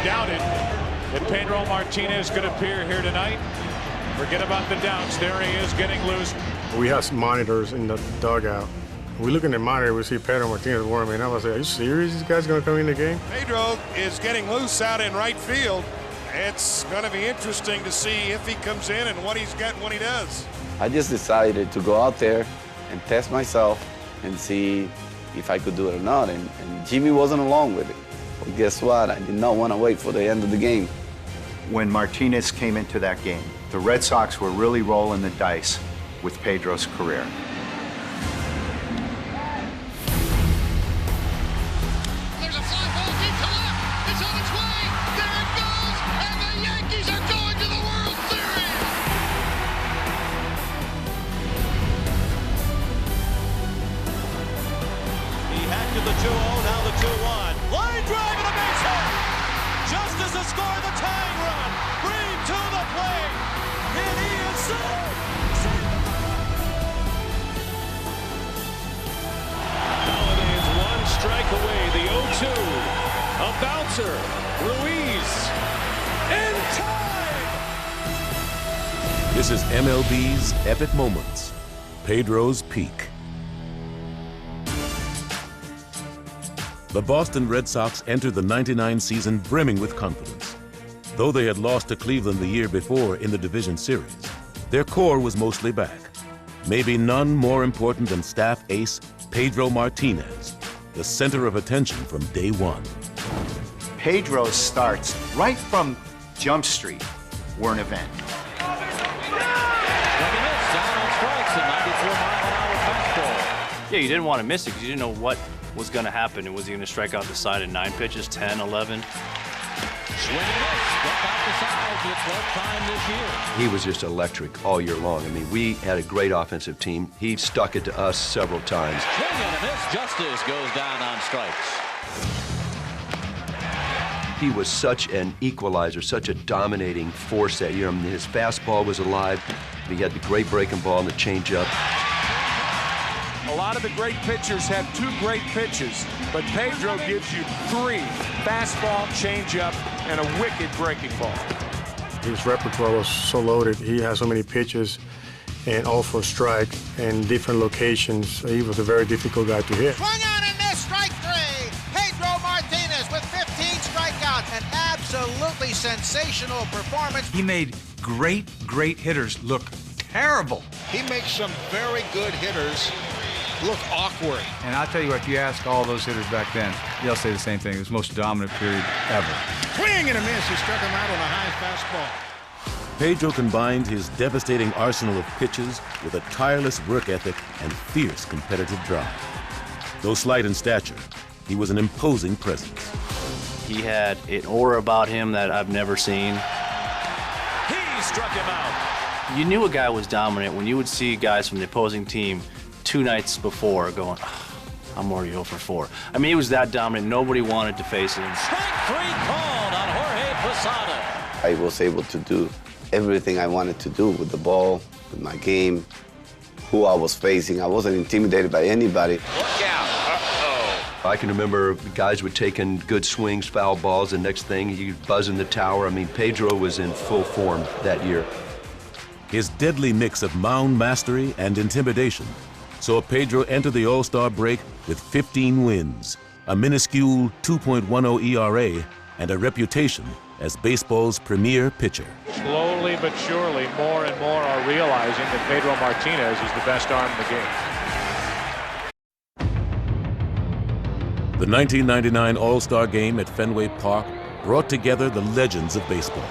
doubted that Pedro Martinez could appear here tonight. Forget about the doubts. There he is getting loose. We have monitors in the dugout. We look in the monitor, we see Pedro Martinez warming up. I was like, are you serious? These guys going to come in the game? Pedro is getting loose out in right field. It's going to be interesting to see if he comes in and what he's got when he does. I just decided to go out there and test myself and see if I could do it or not. And Jimmy wasn't along with it. But guess what? I did not want to wait for the end of the game. When Martinez came into that game, the Red Sox were really rolling the dice with Pedro's career. There's a fly ball deep to left. It's on its way. There it goes. And the Yankees are going to the World Series. He hacked to the 2-0, now the 2-1. Line drive and a base hit. Justice has scored the tying run. Green to the plate. And he is saved. Holiday's one strike away. The 0-2. A bouncer. Ruiz. In time. This is MLB's Epic Moments. Pedro's Peak. The Boston Red Sox entered the '99 season brimming with confidence. Though they had lost to Cleveland the year before in the division series, their core was mostly back. Maybe none more important than staff ace Pedro Martinez, the center of attention from day one. Pedro's starts right from Jump Street were an event. Yeah, you didn't want to miss it because you didn't know what was going to happen. Was he going to strike out the side in 9 pitches, 10, 11? Swing and miss. Struck out the side for the 12th time this year. He was just electric all year long. I mean, we had a great offensive team. He stuck it to us several times. Swing and a miss. Justice goes down on strikes. He was such an equalizer, such a dominating force that year. I mean, his fastball was alive. He had the great breaking ball and the changeup. A lot of the great pitchers have 2 great pitches, but Pedro gives you 3: fastball, changeup, and a wicked breaking ball. His repertoire was so loaded. He had so many pitches and all for strike and different locations. He was a very difficult guy to hit. Swung on and missed. Strike 3. Pedro Martinez with 15 strikeouts. An absolutely sensational performance. He made great hitters look terrible. He makes some very good hitters look awkward. And I'll tell you what, you ask all those hitters back then, they'll say the same thing. It was the most dominant period ever. Swing and a miss. He struck him out on a high fastball. Pedro combined his devastating arsenal of pitches with a tireless work ethic and fierce competitive drive. Though slight in stature, he was an imposing presence. He had an aura about him that I've never seen. He struck him out. You knew a guy was dominant when you would see guys from the opposing team 2 nights before going, oh, I'm already 0 for 4. I mean, he was that dominant. Nobody wanted to face him. Strike 3 called on Jorge Posada. I was able to do everything I wanted to do with the ball, with my game, who I was facing. I wasn't intimidated by anybody. Look out. Uh-oh. I can remember guys would take in good swings, foul balls, and next thing you'd buzz in the tower. I mean, Pedro was in full form that year. His deadly mix of mound mastery and intimidation saw Pedro enter the All-Star break with 15 wins, a minuscule 2.10 ERA, and a reputation as baseball's premier pitcher. Slowly but surely, more and more are realizing that Pedro Martinez is the best arm in the game. The 1999 All-Star Game at Fenway Park brought together the legends of baseball,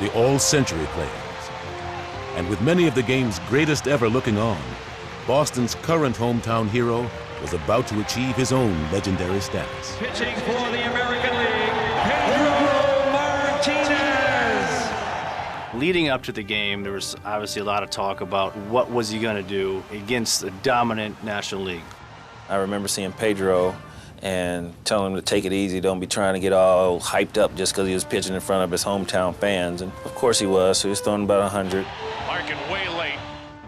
the all-century players. And with many of the game's greatest ever looking on, Boston's current hometown hero was about to achieve his own legendary status. Pitching for the American League, Pedro Martinez. Leading up to the game, there was obviously a lot of talk about what was he going to do against the dominant National League. I remember seeing Pedro and telling him to take it easy, don't be trying to get all hyped up just because he was pitching in front of his hometown fans. And of course he was, so he was throwing about 100. Larkin way late.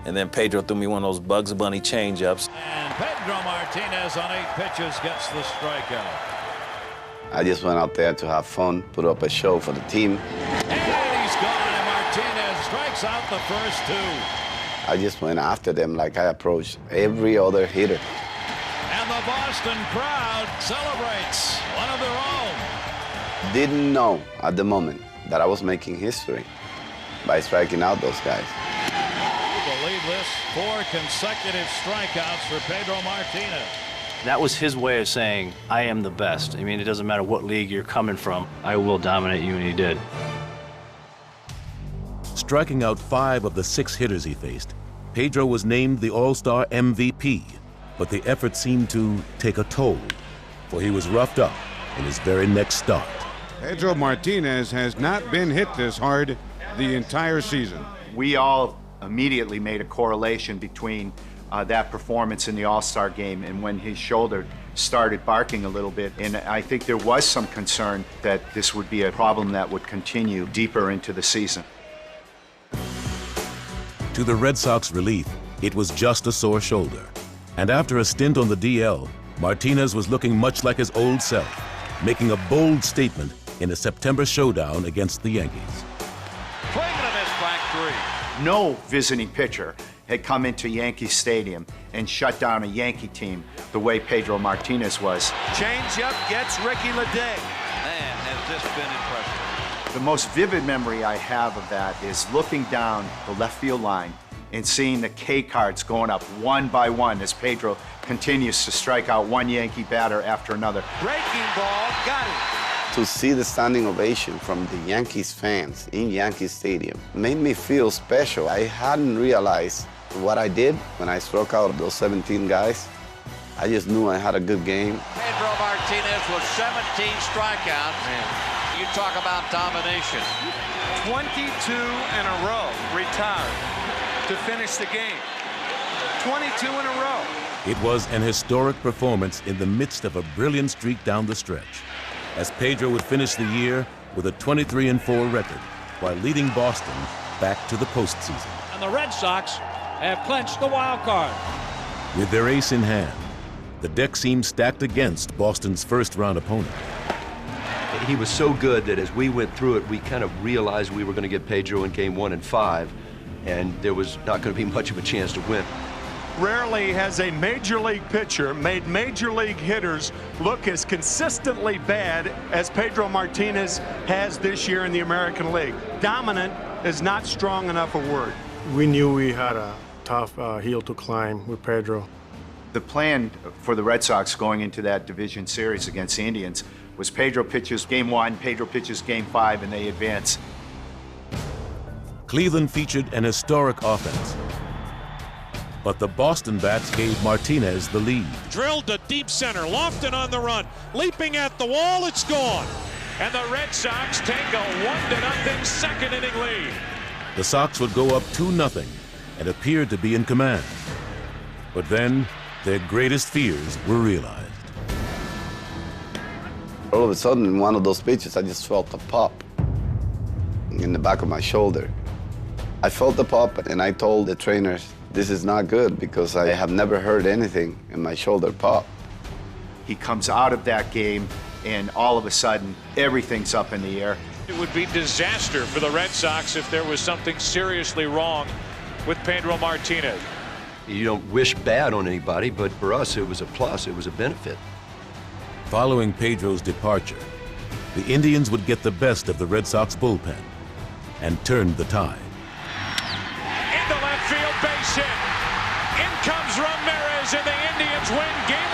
And then Pedro threw me one of those Bugs Bunny changeups. And Pedro Martinez on 8 pitches gets the strikeout. I just went out there to have fun, put up a show for the team. And he's gone, and Martinez strikes out the first two. I just went after them like I approached every other hitter. And the Boston crowd celebrates one of their own. Didn't know at the moment that I was making history by striking out those guys. You believe this? 4 consecutive strikeouts for Pedro Martinez. That was his way of saying, I am the best. I mean, it doesn't matter what league you're coming from. I will dominate you, and he did. Striking out 5 of the 6 hitters he faced, Pedro was named the All-Star MVP, but the effort seemed to take a toll, for he was roughed up in his very next start. Pedro Martinez has not been hit this hard the entire season. We all immediately made a correlation between that performance in the All-Star game and when his shoulder started barking a little bit. And I think there was some concern that this would be a problem that would continue deeper into the season. To the Red Sox relief, it was just a sore shoulder. And after a stint on the DL, Martinez was looking much like his old self, making a bold statement in a September showdown against the Yankees. Swing and a miss, strike 3. No visiting pitcher had come into Yankee Stadium and shut down a Yankee team the way Pedro Martinez was. Changeup gets Ricky Leday. Man, has this been impressive. The most vivid memory I have of that is looking down the left field line and seeing the K cards going up one by one as Pedro continues to strike out one Yankee batter after another. Breaking ball, got it. To see the standing ovation from the Yankees fans in Yankee Stadium made me feel special. I hadn't realized what I did when I struck out those 17 guys. I just knew I had a good game. Pedro Martinez with 17 strikeouts. Man, you talk about domination. 22 in a row retired to finish the game. 22 in a row. It was an historic performance in the midst of a brilliant streak down the stretch, as Pedro would finish the year with a 23-4 record while leading Boston back to the postseason. And the Red Sox have clinched the wild card. With their ace in hand, the deck seemed stacked against Boston's first-round opponent. He was so good that as we went through it, we kind of realized we were going to get Pedro in game 1 and 5, and there was not going to be much of a chance to win. Rarely has a major league pitcher made major league hitters look as consistently bad as Pedro Martinez has this year in the American League. Dominant is not strong enough a word. We knew we had a tough hill to climb with Pedro. The plan for the Red Sox going into that division series against the Indians was Pedro pitches game 1, Pedro pitches game 5, and they advance. Cleveland featured an historic offense, but the Boston bats gave Martinez the lead. Drilled to deep center, Lofton on the run, leaping at the wall, it's gone. And the Red Sox take a 1-0 second inning lead. The Sox would go up 2-0 and appeared to be in command. But then, their greatest fears were realized. All of a sudden, in one of those pitches, I just felt a pop in the back of my shoulder. I felt the pop, and I told the trainers, this is not good because I have never heard anything in my shoulder pop. He comes out of that game, and all of a sudden, everything's up in the air. It would be disaster for the Red Sox if there was something seriously wrong with Pedro Martinez. You don't wish bad on anybody, but for us, it was a plus, it was a benefit. Following Pedro's departure, the Indians would get the best of the Red Sox bullpen and turned the tide. Into left field, base hit. In comes Ramirez, and the Indians win game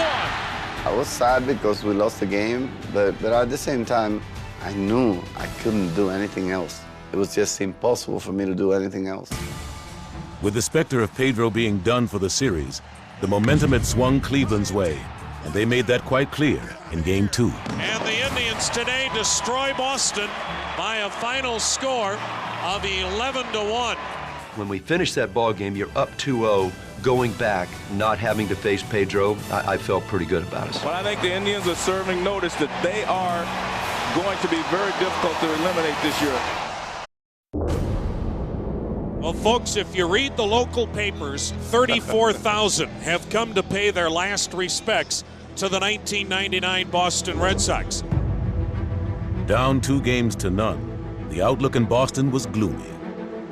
1. I was sad because we lost the game, but at the same time, I knew I couldn't do anything else. It was just impossible for me to do anything else. With the specter of Pedro being done for the series, the momentum had swung Cleveland's way, and they made that quite clear in Game 2. And the Indians today destroy Boston by a final score of 11-1. When we finished that ball game, you're up 2-0, going back, not having to face Pedro. I felt pretty good about us. But I think the Indians are serving notice that they are going to be very difficult to eliminate this year. Well, folks, if you read the local papers, 34,000 have come to pay their last respects to the 1999 Boston Red Sox. Down 2 games to none, the outlook in Boston was gloomy,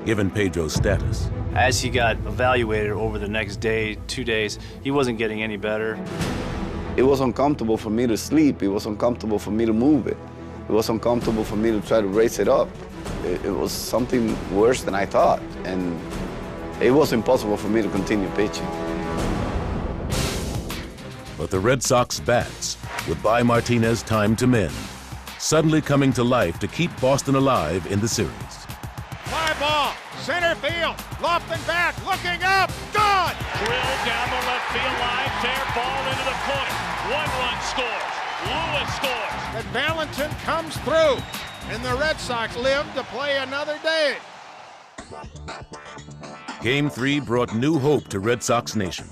given Pedro's status. As he got evaluated over the next day, 2 days, he wasn't getting any better. It was uncomfortable for me to sleep. It was uncomfortable for me to move it. It was uncomfortable for me to try to raise it up. It was something worse than I thought, and it was impossible for me to continue pitching. But the Red Sox bats would buy Martinez time to mend, suddenly coming to life to keep Boston alive in the series. Fly ball, center field, lofting back, looking up, gone! Drill down the left field line, fair ball into the corner. 1 run scores, Lewis scores. And Valentin comes through, and the Red Sox live to play another day. Game 3 brought new hope to Red Sox Nation.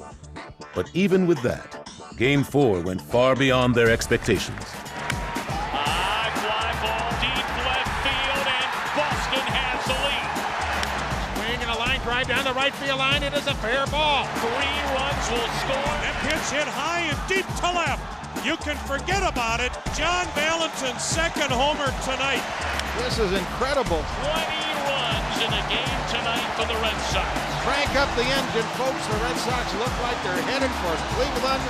But even with that, Game 4 went far beyond their expectations. High fly ball, deep left field, and Boston has the lead. Swing and a line drive down the right field line. It is a fair ball. 3 runs will score. That pitch hit high and deep to left. You can forget about it. John Valentin's 2nd homer tonight. This is incredible. 20 runs in a game tonight for the Red Sox. Crank up the engine, folks. The Red Sox look like they're headed for Cleveland,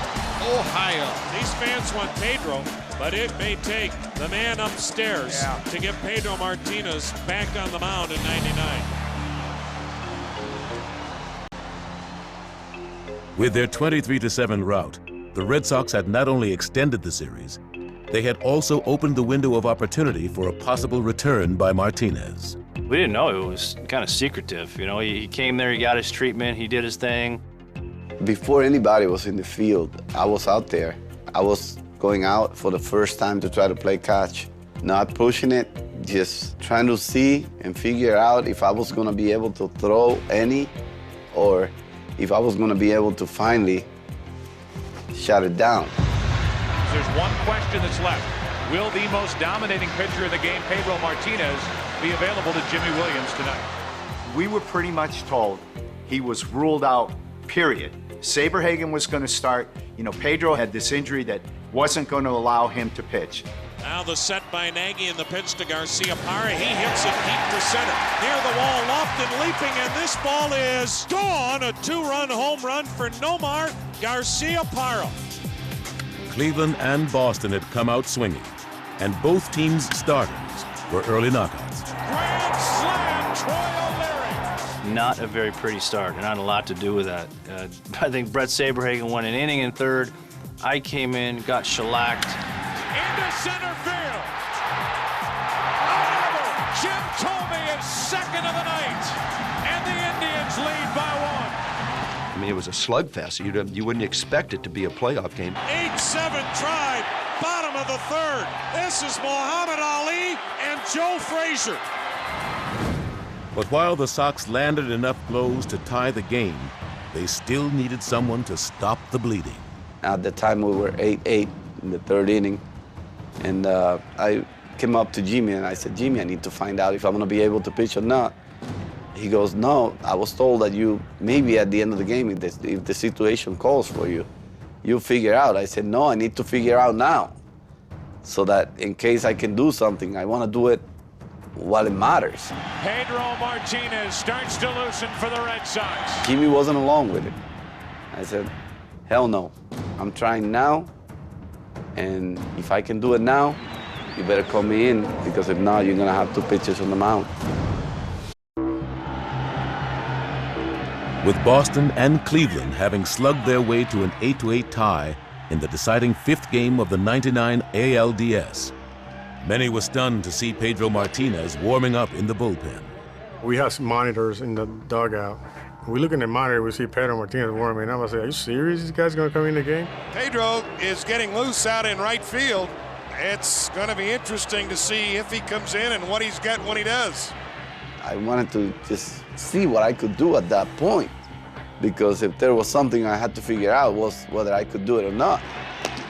Ohio. These fans want Pedro, but it may take the man upstairs to get Pedro Martinez back on the mound in '99. With their 23-7 rout, the Red Sox had not only extended the series, they had also opened the window of opportunity for a possible return by Martinez. We didn't know. It was kind of secretive. You know, he came there, he got his treatment, he did his thing. Before anybody was in the field, I was out there. I was going out for the first time to try to play catch. Not pushing it, just trying to see and figure out if I was gonna be able to throw any, or if I was gonna be able to finally shut it down. There's one question that's left. Will the most dominating pitcher in the game, Pedro Martinez, be available to Jimmy Williams tonight? We were pretty much told he was ruled out, period. Saberhagen was going to start. You know, Pedro had this injury that wasn't going to allow him to pitch. Now the set by Nagy and the pitch to Garcia-Parra. He hits it deep to center. Near the wall, Lofton leaping, and this ball is gone. A 2-run home run for Nomar Garcia-Parra. Cleveland and Boston had come out swinging, and both teams' starters were early knockouts. Grand slam, Troy O'Leary. Not a very pretty start, and not a lot to do with that. I think Brett Saberhagen won an inning in 3rd. I came in, got shellacked. Into center field. Honorable Jim Thome is 2nd of the night, and the Indians lead by 1. I mean, it was a slugfest. You wouldn't expect it to be a playoff game. 8-7 try, bottom of the 3rd. This is Muhammad Ali and Joe Frazier. But while the Sox landed enough blows to tie the game, they still needed someone to stop the bleeding. At the time, we were 8-8 in the 3rd inning, and I came up to Jimmy and I said, Jimmy, I need to find out if I'm gonna be able to pitch or not. He goes, no, I was told that you, maybe at the end of the game, if the situation calls for you, you figure out. I said, no, I need to figure out now, so that in case I can do something, I want to do it while it matters. Pedro Martinez starts to loosen for the Red Sox. Jimmy wasn't along with it. I said, hell no, I'm trying now, and if I can do it now, you better call me in, because if not, you're gonna have 2 pitchers on the mound. With Boston and Cleveland having slugged their way to an 8-8 tie in the deciding 5th game of the '99 ALDS, many were stunned to see Pedro Martinez warming up in the bullpen. We have some monitors in the dugout. We look in the monitor, we see Pedro Martinez warming up. I say, are you serious? This guy's gonna come in the game? Pedro is getting loose out in right field. It's going to be interesting to see if he comes in and what he's got when he does. I wanted to just see what I could do at that point, because if there was something I had to figure out was whether I could do it or not.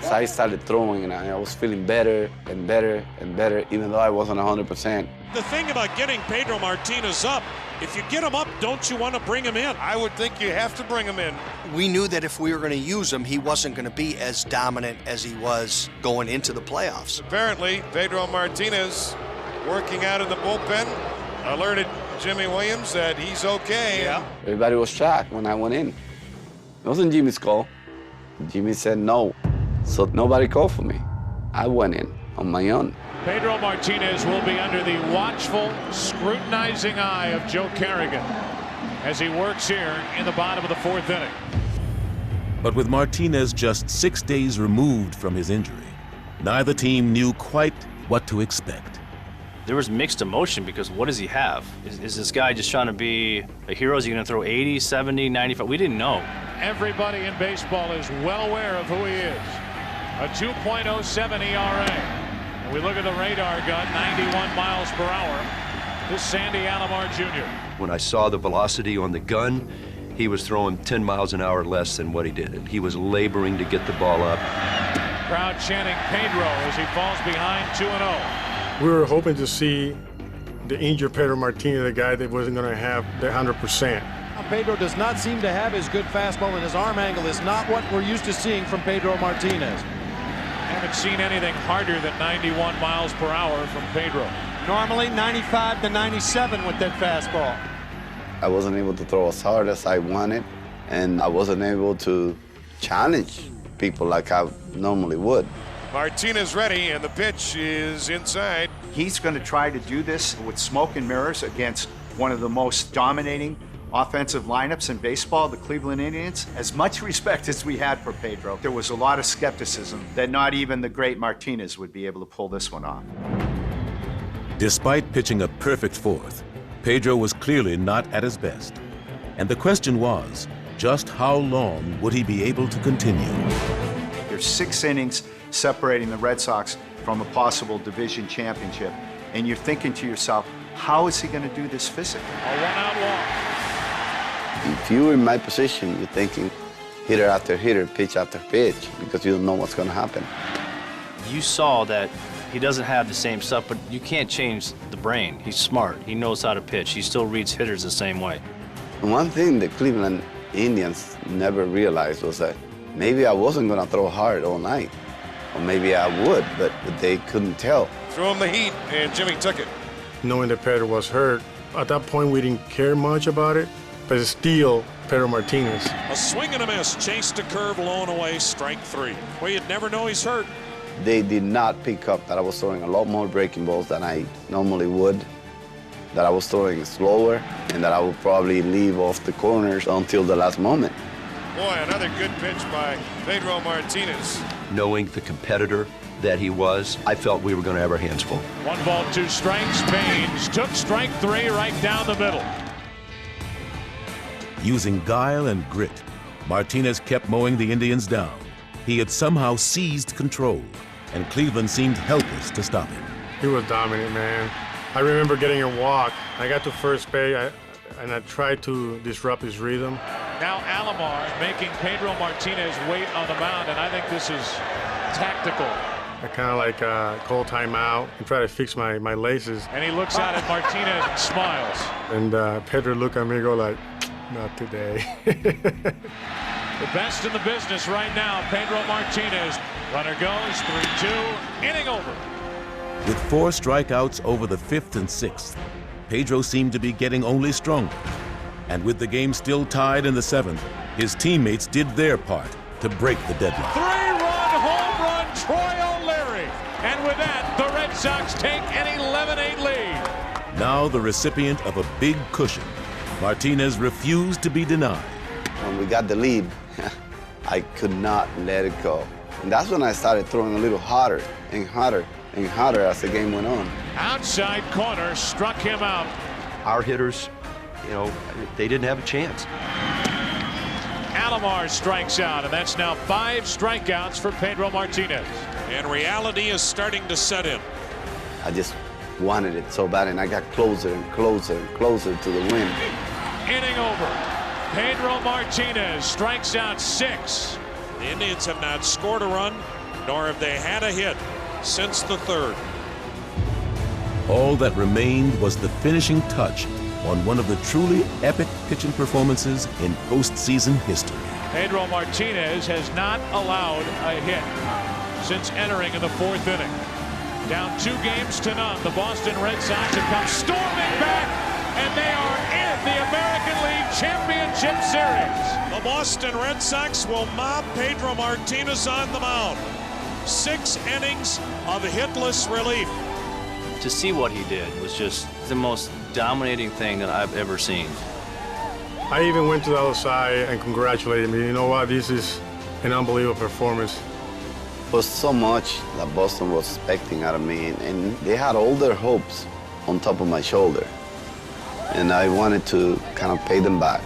So I started throwing, and I was feeling better and better and better, even though I wasn't 100%. The thing about getting Pedro Martinez up, if you get him up, don't you want to bring him in? I would think you have to bring him in. We knew that if we were going to use him, he wasn't going to be as dominant as he was going into the playoffs. Apparently, Pedro Martinez, working out in the bullpen, alerted Jimmy Williams that he's okay. Yeah. Everybody was shocked when I went in. It wasn't Jimmy's call. Jimmy said no, so nobody called for me. I went in on my own. Pedro Martinez will be under the watchful, scrutinizing eye of Joe Kerrigan as he works here in the bottom of the fourth inning. But with Martinez just 6 days removed from his injury, neither team knew quite what to expect. There was mixed emotion because what does he have? Is this guy just trying to be a hero? Is he going to throw 80, 70, 95? We didn't know. Everybody in baseball is well aware of who he is. A 2.07 ERA. And we look at the radar gun, 91 miles per hour. This Sandy Alomar Jr. When I saw the velocity on the gun, he was throwing 10 miles an hour less than what he did. And he was laboring to get the ball up. Crowd chanting Pedro as he falls behind 2-0. We were hoping to see the injured Pedro Martinez, the guy that wasn't going to have the 100%. Pedro does not seem to have his good fastball, and his arm angle is not what we're used to seeing from Pedro Martinez. Haven't seen anything harder than 91 miles per hour from Pedro. Normally 95 to 97 with that fastball. I wasn't able to throw as hard as I wanted, and I wasn't able to challenge people like I normally would. Martinez ready, and the pitch is inside. He's going to try to do this with smoke and mirrors against one of the most dominating offensive lineups in baseball, the Cleveland Indians. As much respect as we had for Pedro, there was a lot of skepticism that not even the great Martinez would be able to pull this one off. Despite pitching a perfect fourth, Pedro was clearly not at his best. And the question was, just how long would he be able to continue? There's 6 innings separating the Red Sox from a possible division championship, and you're thinking to yourself, how is he going to do this physically? A one-out walk. If you're in my position, you're thinking hitter after hitter, pitch after pitch, because you don't know what's going to happen. You saw that he doesn't have the same stuff, but you can't change the brain. He's smart. He knows how to pitch. He still reads hitters the same way. And one thing the Cleveland Indians never realized was that maybe I wasn't going to throw hard all night. Or maybe I would, but they couldn't tell. Threw him the heat, and Jimmy took it. Knowing that Pedro was hurt, at that point we didn't care much about it, but it's still Pedro Martinez. A swing and a miss, chased a curve, low and away, strike 3. Well, you'd never know he's hurt. They did not pick up that I was throwing a lot more breaking balls than I normally would, that I was throwing slower, and that I would probably leave off the corners until the last moment. Boy, another good pitch by Pedro Martinez. Knowing the competitor that he was, I felt we were going to have our hands full. 1 ball, 2 strikes. Baines took strike 3 right down the middle. Using guile and grit, Martinez kept mowing the Indians down. He had somehow seized control, and Cleveland seemed helpless to stop him. He was dominant, man. I remember getting a walk. I got to first base, and I tried to disrupt his rhythm. Now Alomar making Pedro Martinez wait on the mound, and I think this is tactical. I kind of like call timeout and try to fix my laces. And he looks out at Martinez and smiles. And Pedro looked at me and go like, not today. The best in the business right now, Pedro Martinez. Runner goes, 3-2, inning over. With 4 strikeouts over the 5th and 6th, Pedro seemed to be getting only stronger. And with the game still tied in the 7th, his teammates did their part to break the deadlock. 3-run home run, Troy O'Leary. And with that, the Red Sox take an 11-8 lead. Now the recipient of a big cushion, Martinez refused to be denied. When we got the lead, I could not let it go. And that's when I started throwing a little harder and harder and harder as the game went on. Outside corner, struck him out. Our hitters, you know, they didn't have a chance. Alomar strikes out, and that's now 5 strikeouts for Pedro Martinez. And reality is starting to set in. I just wanted it so bad, and I got closer and closer and closer to the win. Inning over. Pedro Martinez strikes out 6. The Indians have not scored a run nor have they had a hit since the third. All that remained was the finishing touch on one of the truly epic pitching performances in postseason history. Pedro Martinez has not allowed a hit since entering in the fourth inning. Down 2-0, the Boston Red Sox have come storming back, and they are in the American League Championship Series. The Boston Red Sox will mob Pedro Martinez on the mound. 6 innings of hitless relief. To see what he did was just the most dominating thing that I've ever seen. I even went to the other side and congratulated him. You know what? This is an unbelievable performance. It was so much that Boston was expecting out of me, and they had all their hopes on top of my shoulder. And I wanted to kind of pay them back.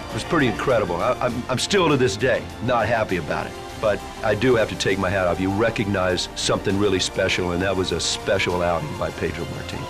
It was pretty incredible. I'm still to this day not happy about it. But I do have to take my hat off. You recognize something really special, and that was a special outing by Pedro Martinez.